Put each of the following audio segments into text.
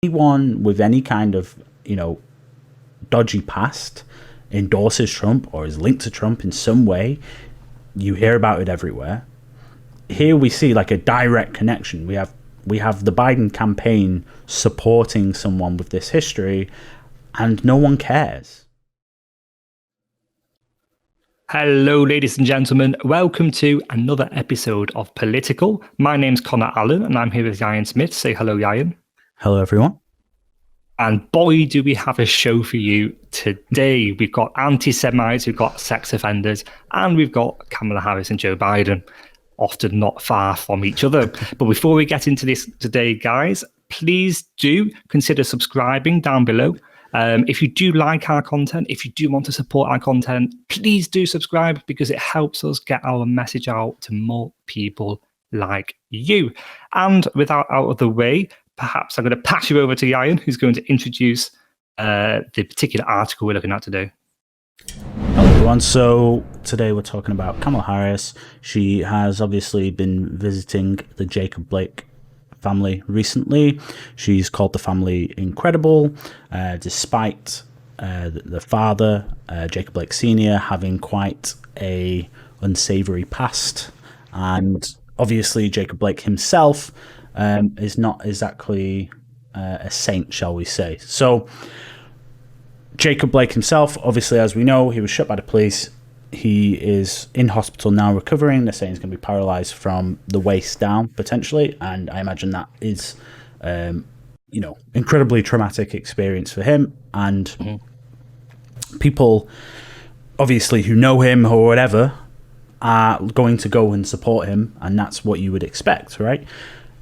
anyone with any kind of, dodgy past endorses Trump or is linked to Trump in some way, you hear about it everywhere. Here we see like a direct connection. We have the Biden campaign supporting someone with this history, and no one cares. Hello, ladies and gentlemen. Welcome to another episode of Political. My name's Connor Allen, and I'm here with Ian Smith. Say hello, Ian. Hello, everyone. And boy, do we have a show for you today. We've got anti-Semites, we've got sex offenders, and we've got Kamala Harris and Joe Biden, often not far from each other. But before we get into this today, guys, please do consider subscribing down below. If you do like our content, if you do want to support our content, please do subscribe because it helps us get our message out to more people like you. And without out of the way, perhaps I'm going to pass you over to Ian, who's going to introduce the particular article we're looking at today. Hello, everyone. So today we're talking about Kamala Harris. She has obviously been visiting the Jacob Blake family recently. She's called the family incredible, despite the father, Jacob Blake Sr., having quite a unsavory past. And obviously Jacob Blake himself is not exactly a saint, shall we say. So Jacob Blake himself, obviously, as we know, he was shot by the police. He is in hospital now recovering. They're saying he's going to be paralyzed from the waist down, potentially. And I imagine that is, incredibly traumatic experience for him. And people, obviously, who know him or whatever, are going to go and support him. And that's what you would expect, right?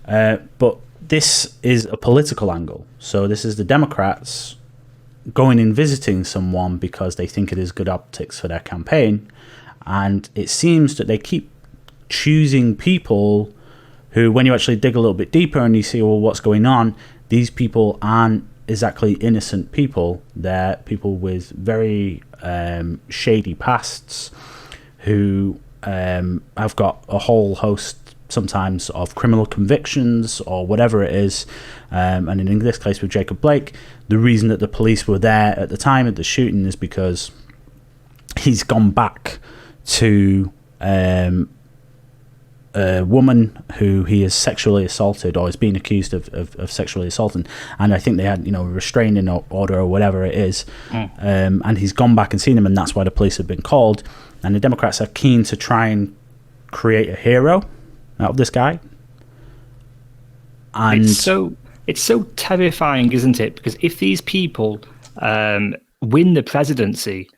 But this is a political angle. So this is the Democrats going and visiting someone because they think it is good optics for their campaign. And it seems that they keep choosing people who, when you actually dig a little bit deeper and you see, well, what's going on, these people aren't exactly innocent people. They're people with very shady pasts who have got a whole host sometimes of criminal convictions or whatever it is. And in this case with Jacob Blake, the reason that the police were there at the time of the shooting is because he's gone back to a woman who he has sexually assaulted or is being accused of sexually assaulting. And I think they had, a restraining order or whatever it is. And he's gone back and seen him, and that's why the police have been called. And the Democrats are keen to try and create a hero out of this guy. And it's so terrifying, isn't it? Because if these people win the presidency,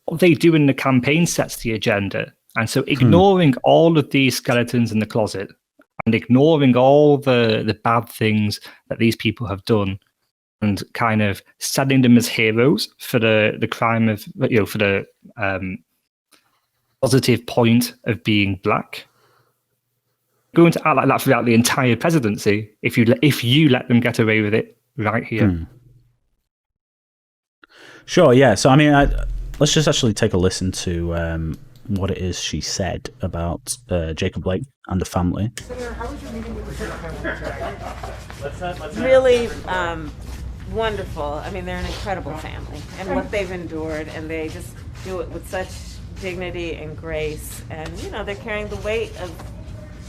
what they do in the campaign sets the agenda. And so ignoring all of these skeletons in the closet and ignoring all the bad things that these people have done and kind of setting them as heroes for the crime of, for the positive point of being black, going to act like that throughout the entire presidency if you let them get away with it right here. Sure, yeah. So, I mean, let's just actually take a listen to what it is she said about Jacob Blake and the family. Really wonderful. I mean, they're an incredible family, and what they've endured, and they just do it with such dignity and grace, and, they're carrying the weight of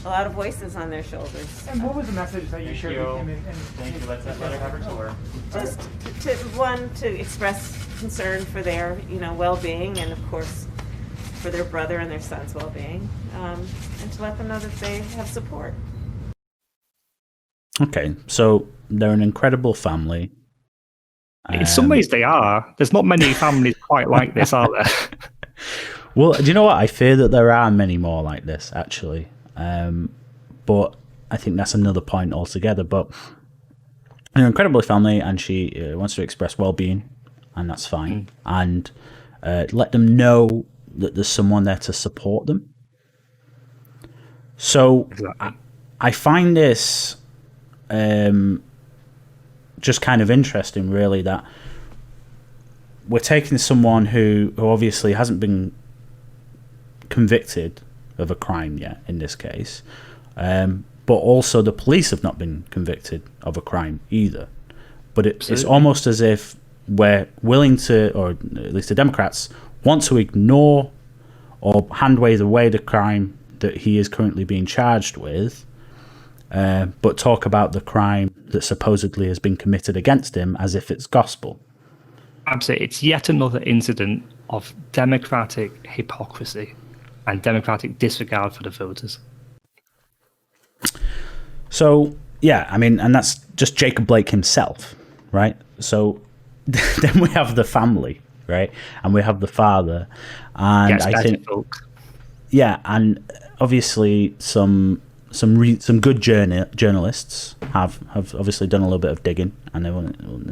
a lot of voices on their shoulders. And what was the message that you shared with him? Thank you. Let's let her have her tour. Just to express concern for their, well-being, and of course for their brother and their son's well-being, and to let them know that they have support. Okay, so they're an incredible family. In some ways they are. There's not many families quite like this, are there? Well, do you know what? I fear that there are many more like this, actually. But I think that's another point altogether. But an incredible family, and she wants to express well-being, and that's fine. And let them know that there's someone there to support them. So Exactly. I find this just kind of interesting, really, that we're taking someone who obviously hasn't been convicted of a crime yet in this case, but also the police have not been convicted of a crime either. but it's almost as if we're willing to, or at least the Democrats, want to ignore or hand wave away the crime that he is currently being charged with, but talk about the crime that supposedly has been committed against him as if it's gospel. Absolutely. It's yet another incident of democratic hypocrisy and democratic disregard for the voters. So, yeah, I mean, and that's just Jacob Blake himself, right? So then we have the family, right? And we have the father. And I think, yeah, and obviously some good journalists have obviously done a little bit of digging, and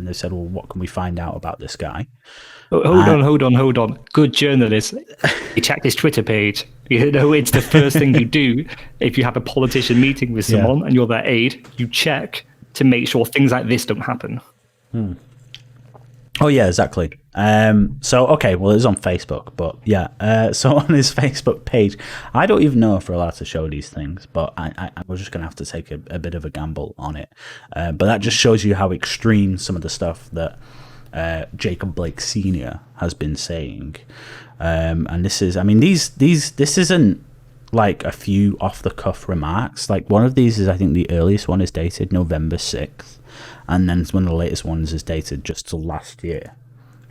they said, well, what can we find out about this guy? Hold on. Good journalists. You check his Twitter page. You know, it's the first thing you do if you have a politician meeting with someone and you're their aide. You check to make sure things like this don't happen. Oh yeah, exactly. So okay, well, it's on Facebook, but yeah. So on his Facebook page, I don't even know if we're allowed to show these things, but I was just gonna have to take a bit of a gamble on it. But that just shows you how extreme some of the stuff that Jacob Blake Sr. has been saying. And this is, I mean, this isn't like a few off the cuff remarks. Like one of these is, I think the earliest one is dated November 6th. And then one of the latest ones is dated just till last year,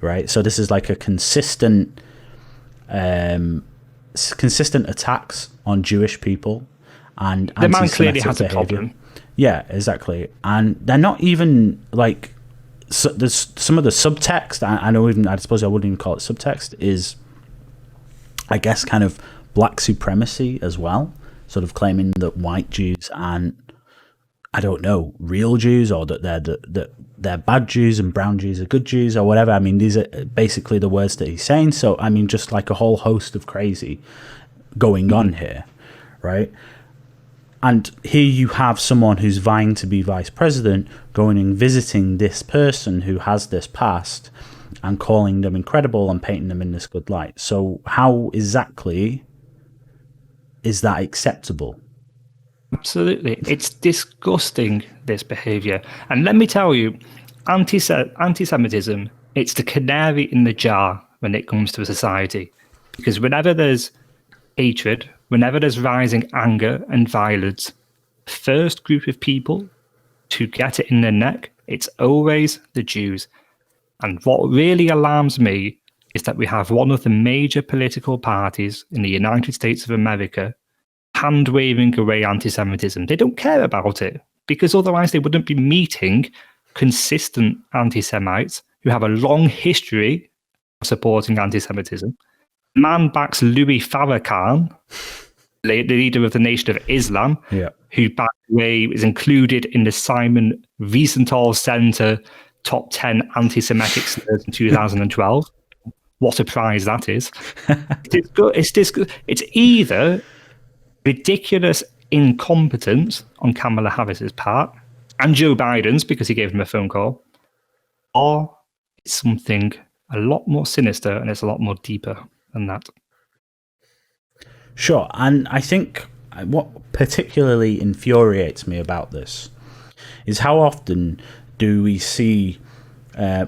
right? So this is like a consistent attacks on Jewish people and the man clearly has a problem. Yeah, exactly. And they're not even like, so there's some of the subtext. I suppose I wouldn't even call it subtext. Is, I guess, kind of black supremacy as well, sort of claiming that white Jews aren't, I don't know, real Jews, or that they're bad Jews and brown Jews are good Jews, or whatever. I mean, these are basically the words that he's saying. So, I mean, just like a whole host of crazy going on here, right? And here you have someone who's vying to be vice president going and visiting this person who has this past and calling them incredible and painting them in this good light. So how exactly is that acceptable? Absolutely. It's disgusting, this behaviour. And let me tell you, anti-Semitism, it's the canary in the jar when it comes to a society. Because whenever there's hatred, whenever there's rising anger and violence, first group of people to get it in their neck, it's always the Jews. And what really alarms me is that we have one of the major political parties in the United States of America hand-waving away anti-Semitism. They don't care about it, because otherwise they wouldn't be meeting consistent anti-Semites who have a long history of supporting anti-Semitism. Man backs Louis Farrakhan, the leader of the Nation of Islam, who, by the way, is included in the Simon Wiesenthal Center top 10 anti-Semitic slurs in 2012. What a prize that is. It's either ridiculous incompetence on Kamala Harris's part, and Joe Biden's because he gave him a phone call, or it's something a lot more sinister and it's a lot more deeper than that. Sure, and I think what particularly infuriates me about this is how often do we see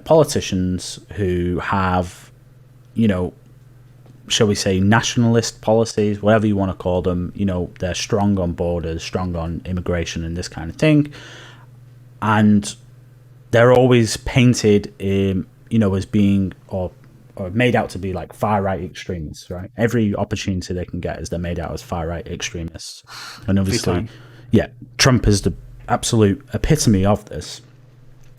politicians who have, you know, shall we say, nationalist policies, whatever you want to call them, you know, they're strong on borders, strong on immigration and this kind of thing. And they're always painted, you know, as being, or made out to be like far-right extremists, right? Every opportunity they can get is they're made out as far-right extremists. And obviously, yeah, Trump is the absolute epitome of this.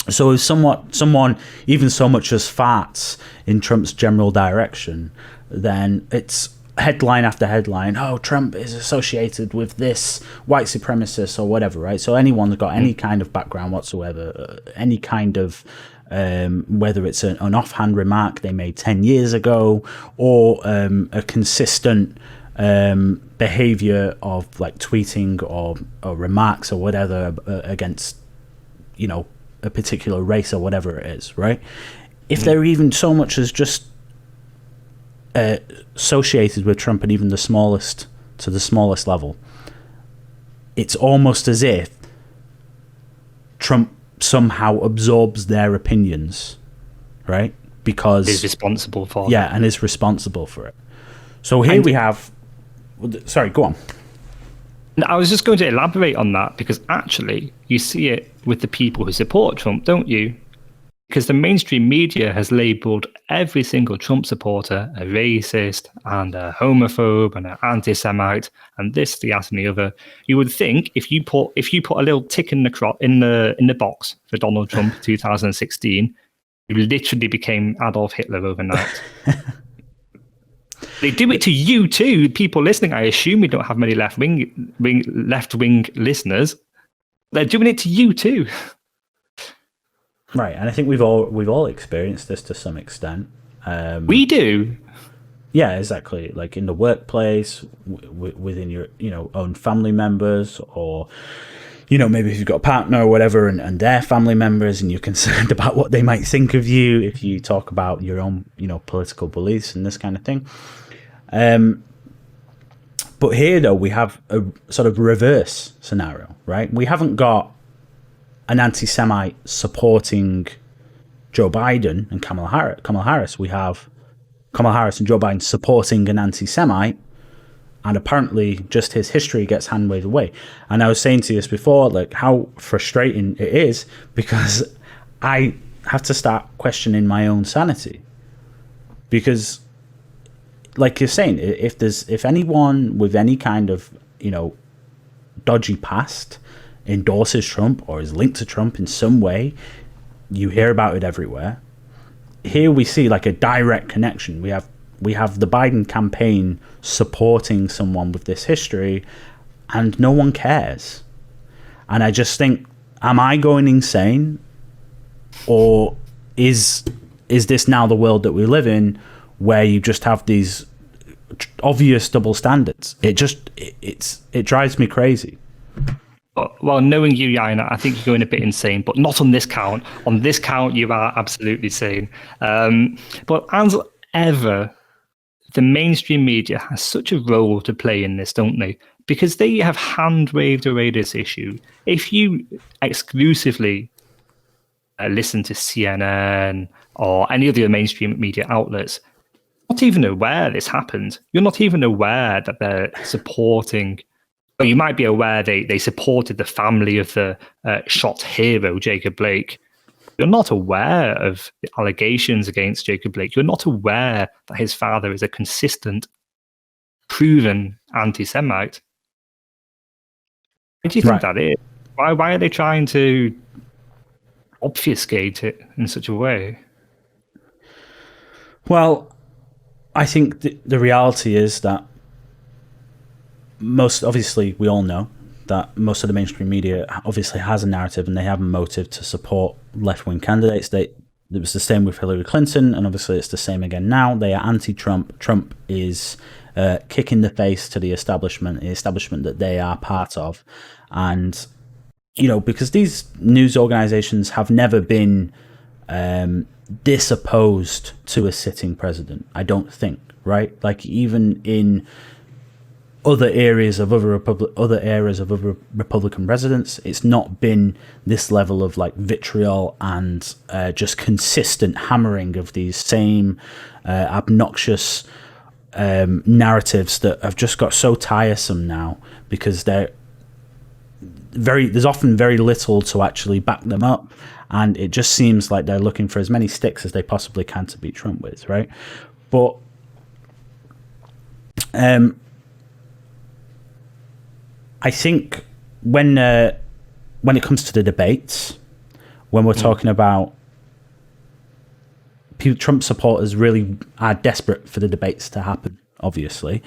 So if someone even so much as farts in Trump's general direction, then it's headline after headline, oh, Trump is associated with this white supremacist or whatever, right? So anyone's got any kind of background whatsoever, any kind of, whether it's an offhand remark they made 10 years ago, or a consistent behavior of like tweeting or remarks or whatever against, you know, a particular race or whatever it is, right? If they're even so much as just associated with Trump, and even the smallest level, it's almost as if Trump somehow absorbs their opinions, right? Because Is responsible for yeah, and is responsible for it. So here we have. Sorry, go on. I was just going to elaborate on that because actually you see it with the people who support Trump, don't you? Because the mainstream media has labelled every single Trump supporter a racist and a homophobe and an anti-Semite and this, that, and the other. You would think if you put a little tick in the box for Donald Trump 2016, you literally became Adolf Hitler overnight. They do it to you too. People listening, I assume we don't have many left-wing listeners. They're doing it to you too. Right, and I think we've all experienced this to some extent. We do. Yeah, exactly. Like in the workplace, within your own family members, or maybe if you've got a partner or whatever, and their family members, and you're concerned about what they might think of you if you talk about your own political beliefs and this kind of thing. But here, though, we have a sort of reverse scenario, right? We haven't got an anti-Semite supporting Joe Biden and Kamala Harris. We have Kamala Harris and Joe Biden supporting an anti-Semite, and apparently just his history gets hand-waved away. And I was saying to you this before, like how frustrating it is, because I have to start questioning my own sanity. Because, like you're saying, if anyone with any kind of dodgy past endorses Trump or is linked to Trump in some way, you hear about it everywhere. Here we see like a direct connection. We have the Biden campaign supporting someone with this history, and no one cares. And I just think, am I going insane, or is this now the world that we live in, where you just have these obvious double standards? It drives me crazy. Well, knowing you, Yana, I think you're going a bit insane, but not on this count. On this count, you are absolutely sane. But as ever, the mainstream media has such a role to play in this, don't they? Because they have hand-waved away this issue. If you exclusively listen to CNN or any of the mainstream media outlets, not even aware this happened. You're not even aware that they're supporting. Well, you might be aware they supported the family of the shot hero, Jacob Blake. You're not aware of the allegations against Jacob Blake. You're not aware that his father is a consistent, proven anti-Semite. What do you think that is? Why are they trying to obfuscate it in such a way? Well, I think the reality is that obviously we all know that most of the mainstream media obviously has a narrative and they have a motive to support left-wing candidates. It was the same with Hillary Clinton, and obviously it's the same again now. They are anti-Trump. Trump is kicking the face to the establishment that they are part of. And, because these news organizations have never been disopposed to a sitting president, I don't think, right? Like even in other areas of other Republican presidents, it's not been this level of like vitriol and just consistent hammering of these same obnoxious narratives that have just got so tiresome now, because there's often very little to actually back them up, and it just seems like they're looking for as many sticks as they possibly can to beat Trump with, right? But I think when it comes to the debates, when we're talking about Trump supporters really are desperate for the debates to happen, obviously.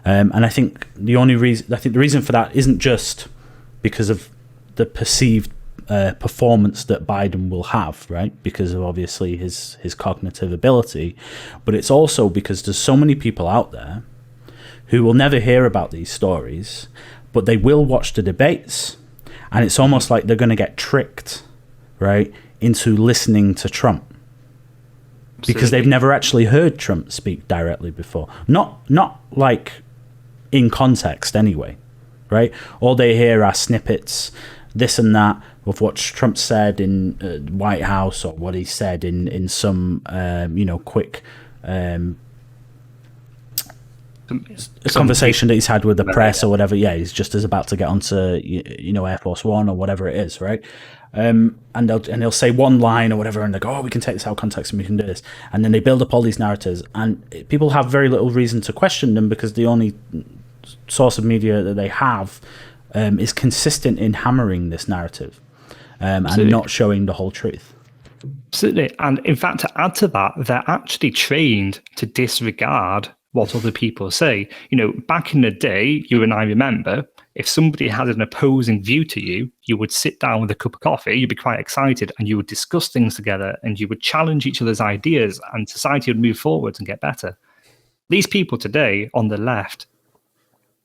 And I think the reason for that isn't just because of the perceived performance that Biden will have, right? Because of obviously his cognitive ability, but it's also because there's so many people out there who will never hear about these stories, but they will watch the debates, and it's almost like they're going to get tricked, right, into listening to Trump. Absolutely. Because they've never actually heard Trump speak directly before. Not like in context anyway, right? All they hear are snippets this and that, of what Trump said in White House, or what he said in some quick conversation that he's had with the press or whatever. Yeah, he's just as about to get onto Air Force One or whatever it is, right? And he'll say one line or whatever, and they go, "Oh, we can take this out of context and we can do this," and then they build up all these narratives, and people have very little reason to question them because the only source of media that they have is consistent in hammering this narrative and not showing the whole truth. Absolutely. And in fact, to add to that, they're actually trained to disregard what other people say. Back in the day, you and I remember, if somebody had an opposing view to you, you would sit down with a cup of coffee, you'd be quite excited, and you would discuss things together, and you would challenge each other's ideas, and society would move forward and get better. These people today on the left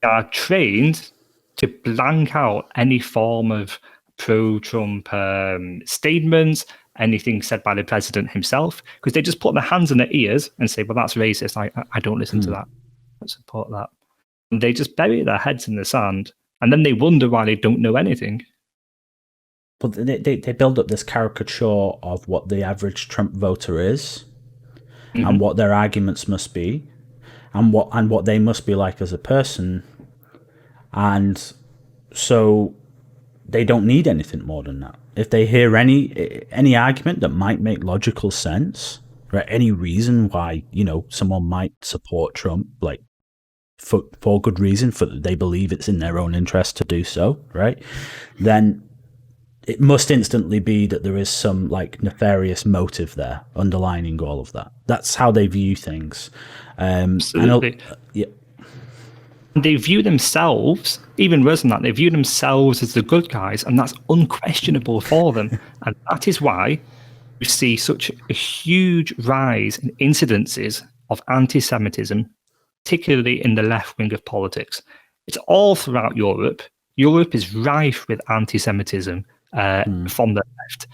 are trained to blank out any form of pro-Trump statements, anything said by the president himself, because they just put their hands in their ears and say, well, that's racist. I don't listen to that. I don't support that. And they just bury their heads in the sand, and then they wonder why they don't know anything. But they build up this caricature of what the average Trump voter is, and what their arguments must be, and what they must be like as a person. And so they don't need anything more than that. If they hear any argument that might make logical sense, right, any reason why someone might support Trump, like for good reason, for they believe it's in their own interest to do so, right, then it must instantly be that there is some like nefarious motive there underlining all of that. That's how they view things. Absolutely. They view themselves, even worse than that, they view themselves as the good guys, and that's unquestionable for them. And that is why we see such a huge rise in incidences of anti-Semitism, particularly in the left wing of politics. It's all throughout Europe. Europe is rife with anti-Semitism from the left.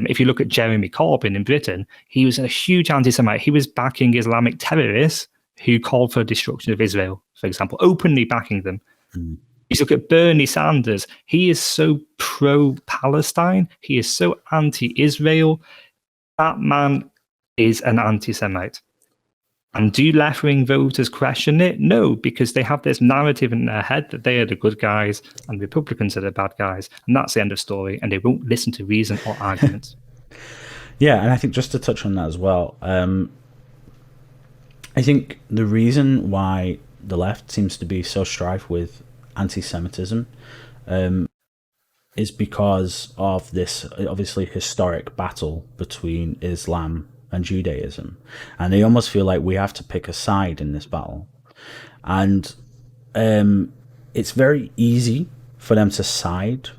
If you look at Jeremy Corbyn in Britain, he was a huge anti-Semite. He was backing Islamic terrorists who called for the destruction of Israel, for example, openly backing them. You look at Bernie Sanders, he is so pro-Palestine, he is so anti-Israel. That man is an anti-Semite. And do left-wing voters question it? No, because they have this narrative in their head that they are the good guys and Republicans are the bad guys, and that's the end of story, and they won't listen to reason or arguments. Yeah, and I think just to touch on that as well, I think the reason why the left seems to be so strife with anti-Semitism is because of this obviously historic battle between Islam and Judaism, and they almost feel like we have to pick a side in this battle, and it's very easy for them to side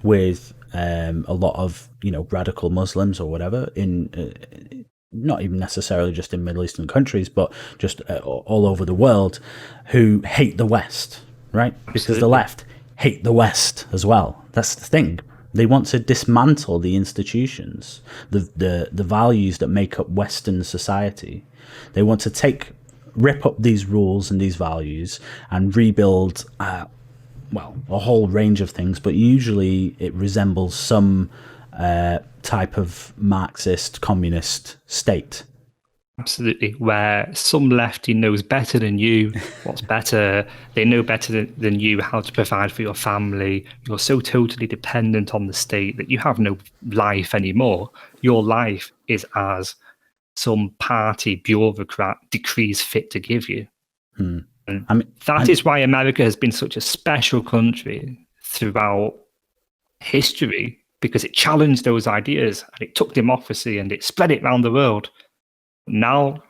with a lot of radical Muslims or whatever in not even necessarily just in Middle Eastern countries, but just all over the world, who hate the West, right? Because the left hate the West as well. That's the thing. They want to dismantle the institutions, the values that make up Western society. They want to rip up these rules and these values and rebuild, a whole range of things, but usually it resembles some type of Marxist communist state. Absolutely, where some lefty knows better than you what's better. They know better than you how to provide for your family. You're so totally dependent on the state that you have no life anymore. Your life is as some party bureaucrat decrees fit to give you. And that is why America has been such a special country throughout history, because it challenged those ideas and it took democracy and it spread it around the world. Now,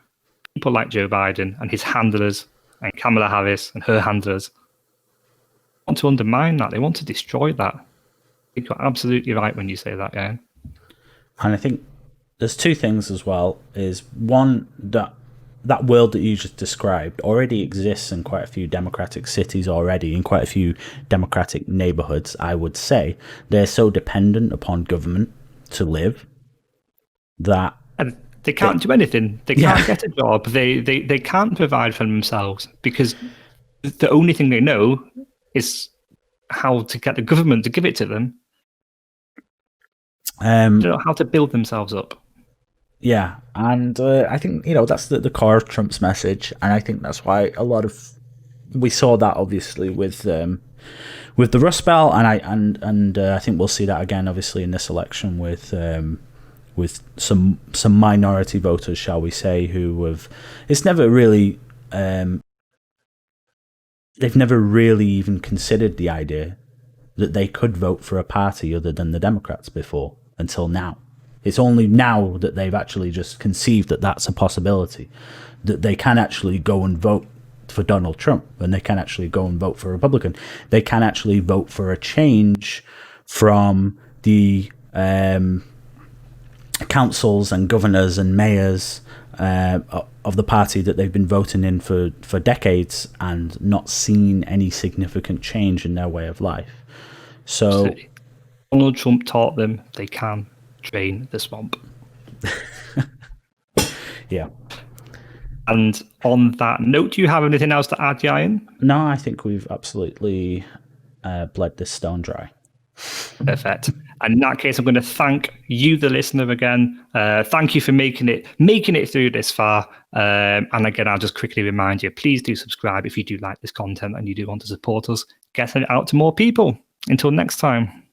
people like Joe Biden and his handlers and Kamala Harris and her handlers want to undermine that. They want to destroy that. I think you're absolutely right when you say that, Ian. And I think there's two things as well. Is one, that world that you just described already exists in quite a few democratic cities already, in quite a few democratic neighborhoods, I would say. They're so dependent upon government to live that... And they can't do anything. They can't get a job. They can't provide for themselves because the only thing they know is how to get the government to give it to them. They don't know how to build themselves up. Yeah, and I think that's the core of Trump's message, and I think that's why we saw that obviously with the Rust Belt, and I think we'll see that again obviously in this election with some minority voters, shall we say, who have never really they've never really even considered the idea that they could vote for a party other than the Democrats before until now. It's only now that they've actually just conceived that that's a possibility, that they can actually go and vote for Donald Trump, and they can actually go and vote for a Republican. They can actually vote for a change from the councils and governors and mayors of the party that they've been voting in for decades and not seen any significant change in their way of life. So Donald Trump taught them they can drain the swamp. Yeah. And on that note, do you have anything else to add, Ian? No, I think we've absolutely bled this stone dry. Perfect. And in that case, I'm going to thank you, the listener, again. Thank you for making it through this far. And again, I'll just quickly remind you, please do subscribe if you do like this content and you do want to support us. Get it out to more people. Until next time.